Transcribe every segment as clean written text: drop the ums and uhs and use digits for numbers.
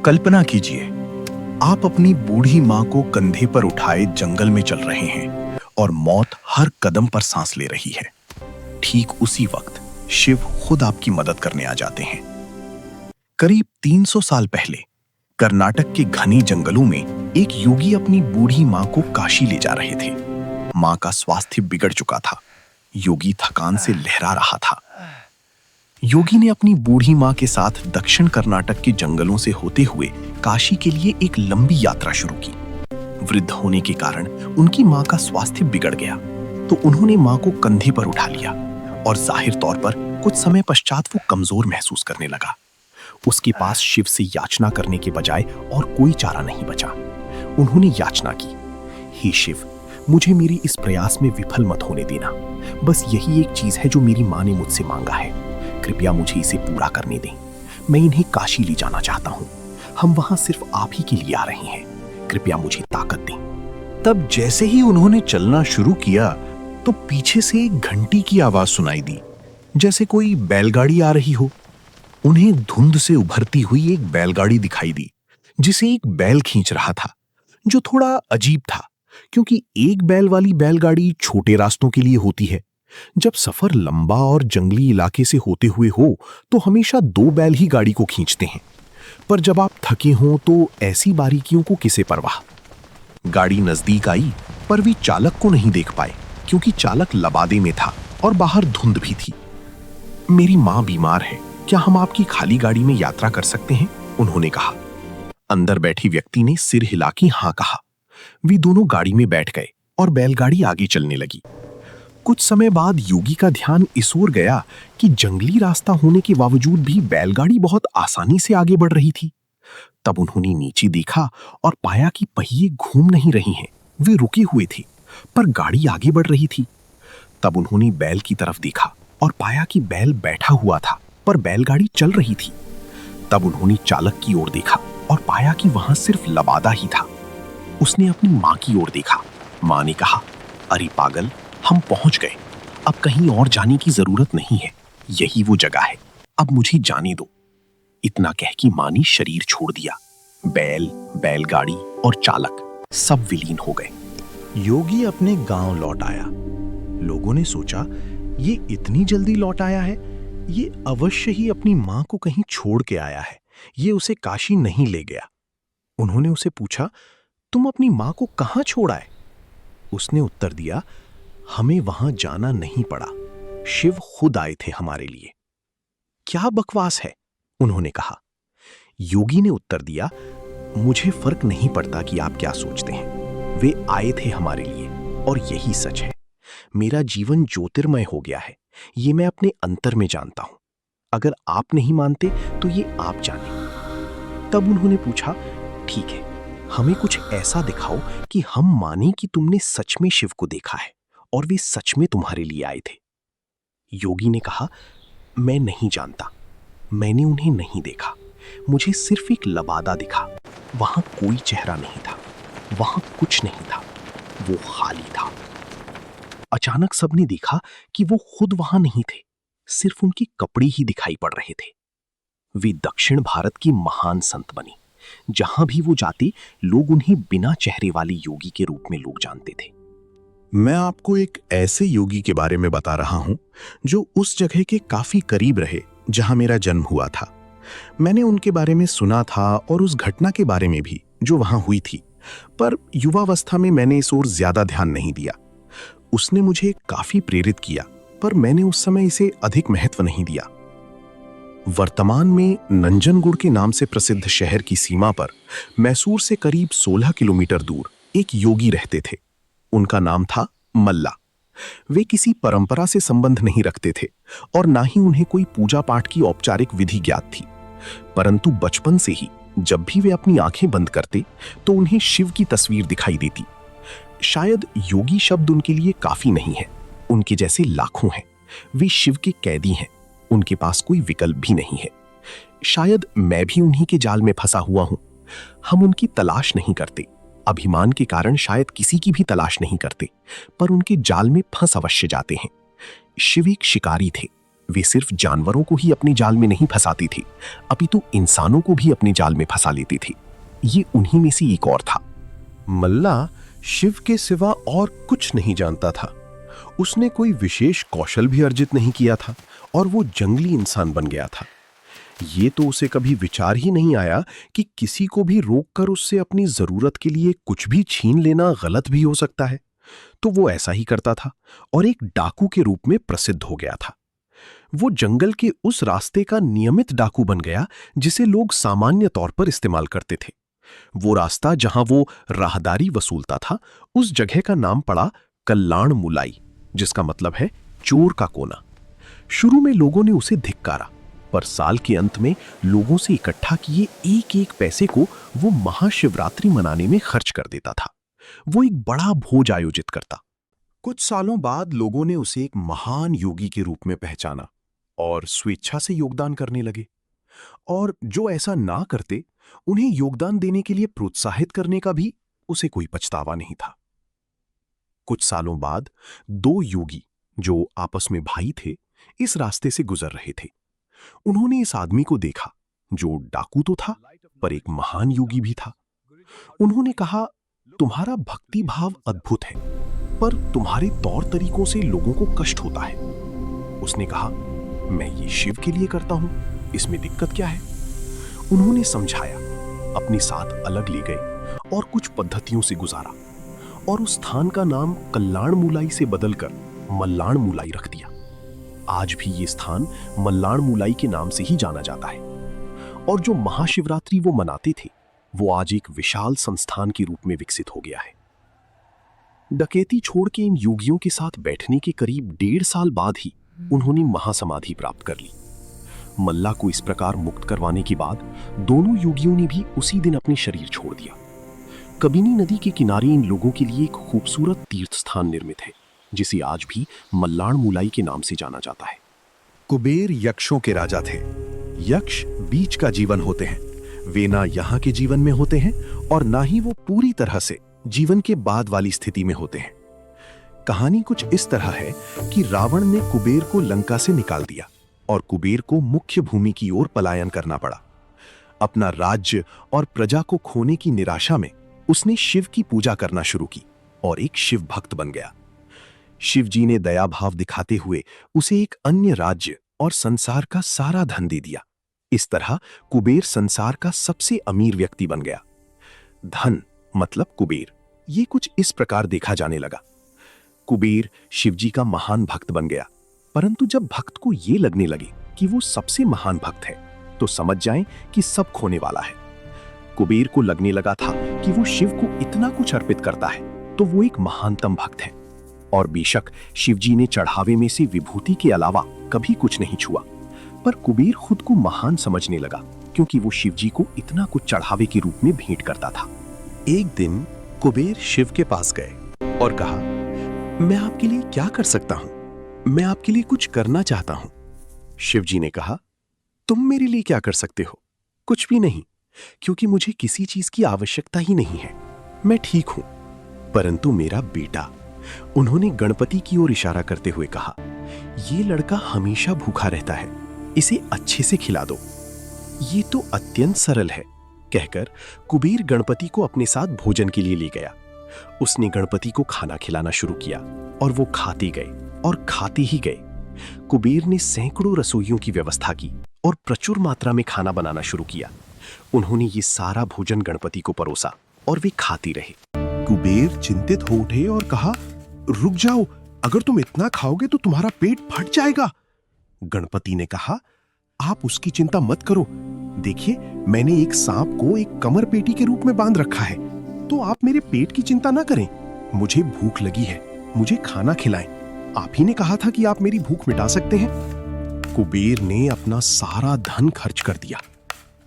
कल्पना कीजिए, आप अपनी बूढ़ी माँ को कंधे पर उठाए जंगल में चल रहे हैं और मौत हर कदम पर सांस ले रही है। ठीक उसी वक्त शिव खुद आपकी मदद करने आ जाते हैं। करीब 300 साल पहले कर्नाटक के घने जंगलों में एक योगी अपनी बूढ़ी माँ को काशी ले जा रहे थे। माँ का स्वास्थ्य बिगड़ चुका था। योगी थकान से लहरा रहा था। योगी ने अपनी बूढ़ी माँ के साथ दक्षिण कर्नाटक के जंगलों से होते हुए काशी के लिए एक लंबी यात्रा शुरू की। वृद्ध होने के कारण उनकी माँ का स्वास्थ्य बिगड़ गया, तो उन्होंने माँ को कंधे पर उठा लिया और जाहिर तौर पर कुछ समय पश्चात वो कमजोर महसूस करने लगा। उसके पास शिव से याचना करने के बजाय और कोई चारा नहीं बचा। उन्होंने याचना की, हे शिव, मुझे मेरी इस प्रयास में विफल मत होने देना। बस यही एक चीज है जो मेरी माँ ने मुझसे मांगा है। कृपया मुझे इसे पूरा करने दें। मैं इन्हें काशी ले जाना चाहता हूँ। हम वहां सिर्फ आप ही के लिए आ रहे हैं। कृपया मुझे ताकत दें। तब जैसे ही उन्होंने चलना शुरू किया तो पीछे से एक घंटी की आवाज सुनाई दी, जैसे कोई बैलगाड़ी आ रही हो। उन्हें धुंध से उभरती हुई एक बैलगाड़ी दिखाई दी, जिसे एक बैल खींच रहा था, जो थोड़ा अजीब था, क्योंकि एक बैल वाली बैलगाड़ी छोटे रास्तों के लिए होती है। जब सफर लंबा और जंगली इलाके से होते हुए हो तो हमेशा 2 बैल ही गाड़ी को खींचते हैं, पर जब आप थके हों तो ऐसी बारीकियों को किसे परवाह। गाड़ी नजदीक आई, पर वे चालक को नहीं देख पाए, क्योंकि चालक लबादे में था और बाहर धुंध भी थी। मेरी माँ बीमार है, क्या हम आपकी खाली गाड़ी में यात्रा कर सकते हैं? उन्होंने कहा। अंदर बैठी व्यक्ति ने सिर हिला के हाँ कहा। वे दोनों गाड़ी में बैठ गए और बैलगाड़ी आगे चलने लगी। कुछ समय बाद योगी का ध्यान इस ओर गया कि जंगली रास्ता होने के बावजूद भी बैलगाड़ी बहुत आसानी से आगे बढ़ रही थी। तब उन्होंने नीचे देखा और पाया कि पहिए घूम नहीं रही हैं। वे रुके हुए थे, पर गाड़ी आगे बढ़ रही थी। तब उन्होंने बैल की तरफ देखा और पाया कि बैल बैठा हुआ था, पर बैलगाड़ी चल रही थी। तब उन्होंने चालक की ओर देखा और पाया कि वहां सिर्फ लबादा ही था। उसने अपनी माँ की ओर देखा। माँ ने कहा, अरे पागल, हम पहुंच गए। अब कहीं और जाने की जरूरत नहीं है। यही वो जगह है। अब मुझे जाने दो। इतना कह के माँ ने शरीर छोड़ दिया। बैल, बैलगाड़ी और चालक सब विलीन हो गए। योगी अपने गांव लौट आया। लोगों ने सोचा, ये इतनी जल्दी लौट आया है, ये अवश्य ही अपनी माँ को कहीं छोड़ के आया है। ये उसे काशी नहीं ले गया। उन्होंने उसे पूछा, तुम अपनी माँ को कहाँ छोड़ आए? उसने उत्तर दिया, हमें वहां जाना नहीं पड़ा। शिव खुद आए थे हमारे लिए। क्या बकवास है? उन्होंने कहा। योगी ने उत्तर दिया, मुझे फर्क नहीं पड़ता कि आप क्या सोचते हैं। वे आए थे हमारे लिए और यही सच है। मेरा जीवन ज्योतिर्मय हो गया है। ये मैं अपने अंतर में जानता हूं। अगर आप नहीं मानते तो ये आप जाने। तब उन्होंने पूछा, ठीक है, हमें कुछ ऐसा दिखाओ कि हम माने कि तुमने सच में शिव को देखा है और वे सच में तुम्हारे लिए आए थे। योगी ने कहा, मैं नहीं जानता। मैंने उन्हें नहीं देखा। मुझे सिर्फ एक लबादा दिखा। वहां कोई चेहरा नहीं था। वहां कुछ नहीं था। वो खाली था। अचानक सबने देखा कि वो खुद वहां नहीं थे। सिर्फ उनके कपड़े ही दिखाई पड़ रहे थे। वे दक्षिण भारत की महान संत बने। जहां भी वो जाते, लोग उन्हें बिना चेहरे वाले योगी के रूप में लोग जानते थे। मैं आपको एक ऐसे योगी के बारे में बता रहा हूं जो उस जगह के काफी करीब रहे जहां मेरा जन्म हुआ था। मैंने उनके बारे में सुना था और उस घटना के बारे में भी जो वहां हुई थी, पर युवावस्था में मैंने इस ओर ज्यादा ध्यान नहीं दिया। उसने मुझे काफी प्रेरित किया, पर मैंने उस समय इसे अधिक महत्व नहीं दिया। वर्तमान में नंजनगुड़ के नाम से प्रसिद्ध शहर की सीमा पर मैसूर से करीब 16 किलोमीटर दूर एक योगी रहते थे। उनका नाम था मल्ला। वे किसी परंपरा से संबंध नहीं रखते थे और ना ही उन्हें कोई पूजा पाठ की औपचारिक विधि ज्ञात थी, परंतु बचपन से ही जब भी वे अपनी आंखें बंद करते तो उन्हें शिव की तस्वीर दिखाई देती। शायद योगी शब्द उनके लिए काफी नहीं है। उनके जैसे लाखों हैं। वे शिव के कैदी हैं। उनके पास कोई विकल्प भी नहीं है। शायद मैं भी उन्हीं के जाल में फंसा हुआ हूं। हम उनकी तलाश नहीं करते। अभिमान के कारण शायद किसी की भी तलाश नहीं करते, पर उनके जाल में फंस अवश्य जाते हैं। शिव एक शिकारी थे। वे सिर्फ जानवरों को ही अपने जाल में नहीं फंसाती थी, अपितु इंसानों को भी अपने जाल में फंसा लेती थी। ये उन्हीं में से एक और था। मल्ला शिव के सिवा और कुछ नहीं जानता था। उसने कोई विशेष कौशल भी अर्जित नहीं किया था और वो जंगली इंसान बन गया था। ये तो उसे कभी विचार ही नहीं आया कि किसी को भी रोककर उससे अपनी जरूरत के लिए कुछ भी छीन लेना गलत भी हो सकता है। तो वो ऐसा ही करता था और एक डाकू के रूप में प्रसिद्ध हो गया था। वो जंगल के उस रास्ते का नियमित डाकू बन गया जिसे लोग सामान्य तौर पर इस्तेमाल करते थे। वो रास्ता जहां वो राहदारी वसूलता था, उस जगह का नाम पड़ा कल्याण मुलाई, जिसका मतलब है चोर का कोना। शुरू में लोगों ने उसे धिक्कारा, पर साल के अंत में लोगों से इकट्ठा किए एक एक पैसे को वो महाशिवरात्रि मनाने में खर्च कर देता था। वो एक बड़ा भोज आयोजित करता। कुछ सालों बाद लोगों ने उसे एक महान योगी के रूप में पहचाना और स्वेच्छा से योगदान करने लगे। और जो ऐसा ना करते, उन्हें योगदान देने के लिए प्रोत्साहित करने का भी उसे कोई पछतावा नहीं था। कुछ सालों बाद दो योगी, जो आपस में भाई थे, इस रास्ते से गुजर रहे थे। उन्होंने इस आदमी को देखा, जो डाकू तो था पर एक महान योगी भी था। उन्होंने कहा, तुम्हारा भक्ति भाव अद्भुत है, पर तुम्हारे तौर तरीकों से लोगों को कष्ट होता है। उसने कहा, मैं ये शिव के लिए करता हूं, इसमें दिक्कत क्या है? उन्होंने समझाया, अपने साथ अलग ले गए और कुछ पद्धतियों से गुजारा और उस स्थान का नाम कल्याण मुलाई से बदलकर मल्लाण मुलाई रख दिया। आज भी ये स्थान मल्लाण मुलाई के नाम से ही जाना जाता है। और जो महाशिवरात्रि वो मनाते थे, वो आज एक विशाल संस्थान के रूप में विकसित हो गया है। डकैती छोड़ के इन योगियों के साथ बैठने के करीब 1.5 साल बाद ही उन्होंने महासमाधि प्राप्त कर ली। मल्ला को इस प्रकार मुक्त करवाने के बाद दोनों योगियों ने भी उसी दिन अपने शरीर छोड़ दिया। कबिनी नदी के किनारे इन लोगों के लिए एक खूबसूरत तीर्थ स्थान निर्मित है, जिसे आज भी मल्लाण मुलाई के नाम से जाना जाता है। कुबेर यक्षों के राजा थे। यक्ष बीच का जीवन होते हैं। वे ना यहाँ के जीवन में होते हैं और ना ही वो पूरी तरह से जीवन के बाद वाली स्थिति में होते हैं। कहानी कुछ इस तरह है कि रावण ने कुबेर को लंका से निकाल दिया और कुबेर को मुख्य भूमि की ओर पलायन करना पड़ा। अपना राज्य और प्रजा को खोने की निराशा में उसने शिव की पूजा करना शुरू की और एक शिव भक्त बन गया। शिव जी ने दया भाव दिखाते हुए उसे एक अन्य राज्य और संसार का सारा धन दे दिया। इस तरह कुबेर संसार का सबसे अमीर व्यक्ति बन गया। धन मतलब कुबेर, ये कुछ इस प्रकार देखा जाने लगा। कुबेर शिवजी का महान भक्त बन गया, परंतु जब भक्त को ये लगने लगे कि वो सबसे महान भक्त है, तो समझ जाएं कि सब खोने वाला है। कुबेर को लगने लगा था कि वो शिव को इतना कुछ अर्पित करता है तो वो एक महानतम भक्त है। और बेशक शिवजी ने चढ़ावे में से विभूति के अलावा कभी कुछ नहीं छुआ, पर कुबेर खुद को महान समझने लगा क्योंकि वो शिवजी को इतना कुछ चढ़ावे के रूप में भेंट करता था। एक दिन कुबेर शिव के पास गए और कहा, मैं आपके लिए क्या कर सकता हूं? मैं आपके लिए कुछ करना चाहता हूं। शिवजी ने कहा, तुम मेरे लिए क्या कर सकते हो? कुछ भी नहीं, क्योंकि मुझे किसी चीज की आवश्यकता ही नहीं है। मैं ठीक हूं, परंतु मेरा बेटा, उन्होंने गणपति की ओर इशारा करते हुए कहा, ये लड़का हमेशा भूखा रहता है, इसे अच्छे से खिला दो। ये तो अत्यंत सरल है, कहकर कुबेर गणपति को अपने साथ भोजन के लिए ले गया। उसने गणपति को खाना खिलाना शुरू किया और वो खाते गए और खाते ही गए। कुबेर ने सैकड़ों रसोइयों की व्यवस्था की और प्रचुर मात्रा में खाना बनाना शुरू किया। उन्होंने ये सारा भोजन गणपति को परोसा और वे खाते रहे। कुबेर चिंतित हो उठे और कहा, रुक जाओ, अगर तुम इतना खाओगे तो तुम्हारा पेट फट जाएगा। गणपति ने कहा, आप उसकी चिंता मत करो। देखिए, मैंने एक सांप को एक कमर पेटी के रूप में बांध रखा है, तो आप मेरे पेट की चिंता ना करें। मुझे भूख लगी है, मुझे खाना खिलाएं। आप ही ने कहा था कि आप मेरी भूख मिटा सकते हैं। कुबेर ने अपना सारा धन खर्च कर दिया।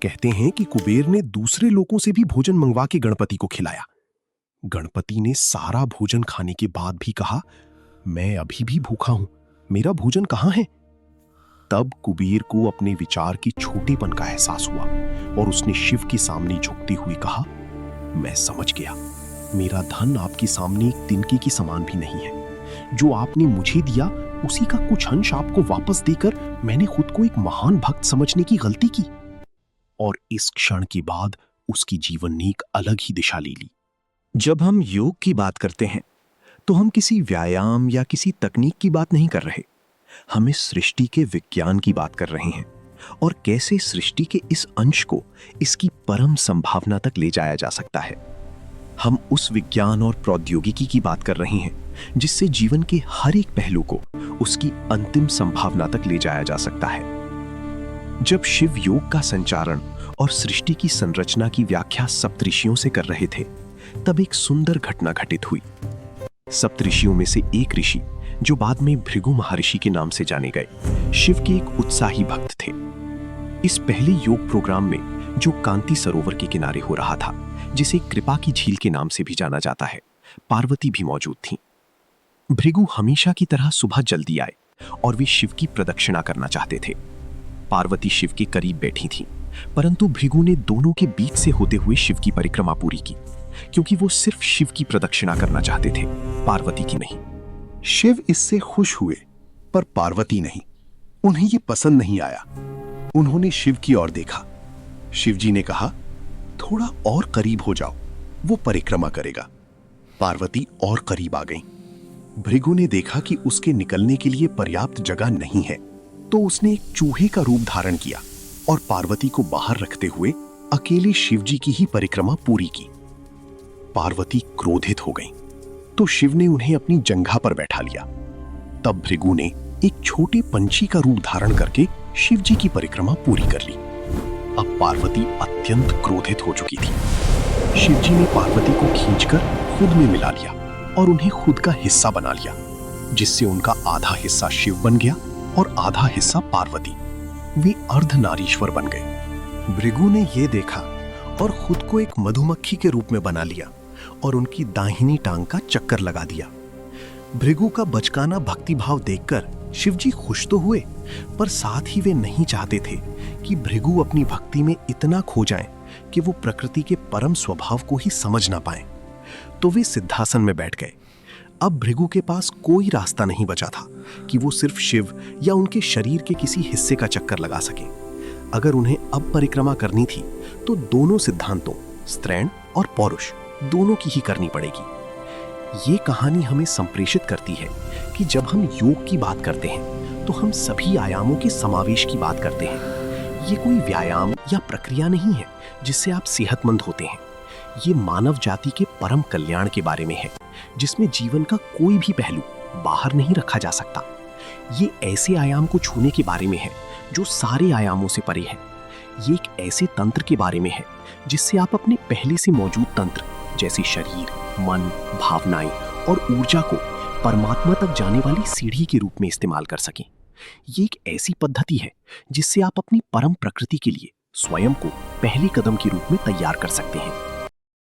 कहते हैं कि कुबेर ने दूसरे लोगों से भी भोजन मंगवा के गणपति को खिलाया। गणपति ने सारा भोजन खाने के बाद भी कहा, मैं अभी भी भूखा हूं, मेरा भोजन कहां है? तब कुबेर को अपने विचार की छोटेपन का एहसास हुआ और उसने शिव के सामने झुकते हुए कहा, मैं समझ गया, मेरा धन आपके सामने एक तिनके के समान भी नहीं है। जो आपने मुझे दिया उसी का कुछ अंश आपको वापस देकर मैंने खुद को एक महान भक्त समझने की गलती की। और इस क्षण के बाद उसकी जीवन ने एक अलग ही दिशा ले ली। जब हम योग की बात करते हैं तो हम किसी व्यायाम या किसी तकनीक की बात नहीं कर रहे। हम इस सृष्टि के विज्ञान की बात कर रहे हैं और कैसे सृष्टि के इस अंश को इसकी परम संभावना तक ले जाया जा सकता है। हम उस विज्ञान और प्रौद्योगिकी की बात कर रहे हैं जिससे जीवन के हर एक पहलू को उसकी अंतिम संभावना तक ले जाया जा सकता है। जब शिव योग का संचारण और सृष्टि की संरचना की व्याख्या सप्तऋषियों से कर रहे थे, तब एक सुंदर घटना घटित हुई। सप्तऋषियों में से एक ऋषि, जो बाद में भृगु महर्षि के नाम से जाने गए, शिव के एक उत्साही भक्त थे। इस पहले योग प्रोग्राम में, जो कांति सरोवर के किनारे हो रहा था, जिसे कृपा की झील के नाम से भी जाना जाता है, पार्वती भी मौजूद थीं। भृगु हमेशा की तरह सुबह जल्दी आए और वे शिव की प्रदक्षिणा करना चाहते थे। पार्वती शिव के करीब बैठी थीं, परंतु भृगु ने दोनों के बीच से होते हुए शिव की परिक्रमा पूरी की, क्योंकि वो सिर्फ शिव की प्रदक्षिणा करना चाहते थे, पार्वती की नहीं। शिव इससे खुश हुए, पर पार्वती नहीं। उन्हें ये पसंद नहीं आया। उन्होंने शिव की ओर देखा। शिव जी ने कहा, थोड़ा और करीब हो जाओ, वो परिक्रमा करेगा। पार्वती और करीब आ गई। भृगु ने देखा कि उसके निकलने के लिए पर्याप्त जगह नहीं है, तो उसने एक चूहे का रूप धारण किया और पार्वती को बाहर रखते हुए अकेले शिव जी की ही परिक्रमा पूरी की। पार्वती क्रोधित हो गई, तो शिव ने उन्हें अपनी जंघा पर बैठा लिया। तब भृगु ने एक छोटे पंछी का रूप धारण करके शिव जी की परिक्रमा पूरी कर ली। अब पार्वती अत्यंत क्रोधित हो चुकी थी। शिव जी ने पार्वती को खींचकर खुद में मिला लिया और उन्हें खुद का हिस्सा बना लिया, जिससे उनका आधा हिस्सा शिव बन गया और आधा हिस्सा पार्वती। वे अर्धनारीश्वर बन गए। भृगु ने यह देखा और खुद को एक मधुमक्खी के रूप में बना लिया और उनकी दाहिनी टांग का चक्कर लगा दिया। भृगु का बचकाना भक्तिभाव देखकर शिवजी खुश तो हुए, पर साथ ही वे नहीं चाहते थे कि भृगु अपनी भक्ति में इतना खो जाएं कि वो प्रकृति के परम स्वभाव को ही समझ ना पाएं। तो वे सिद्धासन में बैठ गए। अब भृगु के पास कोई रास्ता नहीं बचा था कि वो सिर्फ शिव या उनके शरीर के किसी हिस्से का चक्कर लगा सके। अगर उन्हें अब परिक्रमा करनी थी तो दोनों सिद्धांतों, स्त्रैण और पौरुष, दोनों की ही करनी पड़ेगी। ये कहानी हमें संप्रेषित करती है कि जब हम योग की बात करते हैं तो हम सभी आयामों के समावेश की बात करते हैं। ये कोई व्यायाम या प्रक्रिया नहीं है जिससे आप सेहतमंद होते हैं। ये मानव जाति के परम कल्याण के बारे में है, जिसमें जीवन का कोई भी पहलू बाहर नहीं रखा जा सकता। ये ऐसे आयाम को छूने के बारे में है जो सारे आयामों से परे है। ये एक ऐसे तंत्र के बारे में है जिससे आप अपने पहले से मौजूद तंत्र, जैसे शरीर, मन, भावनाएं और ऊर्जा को परमात्मा तक जाने वाली सीढ़ी के रूप में इस्तेमाल कर सकें। ये एक ऐसी पद्धति है जिससे आप अपनी परम प्रकृति के लिए स्वयं को पहले कदम के रूप में तैयार कर सकते हैं।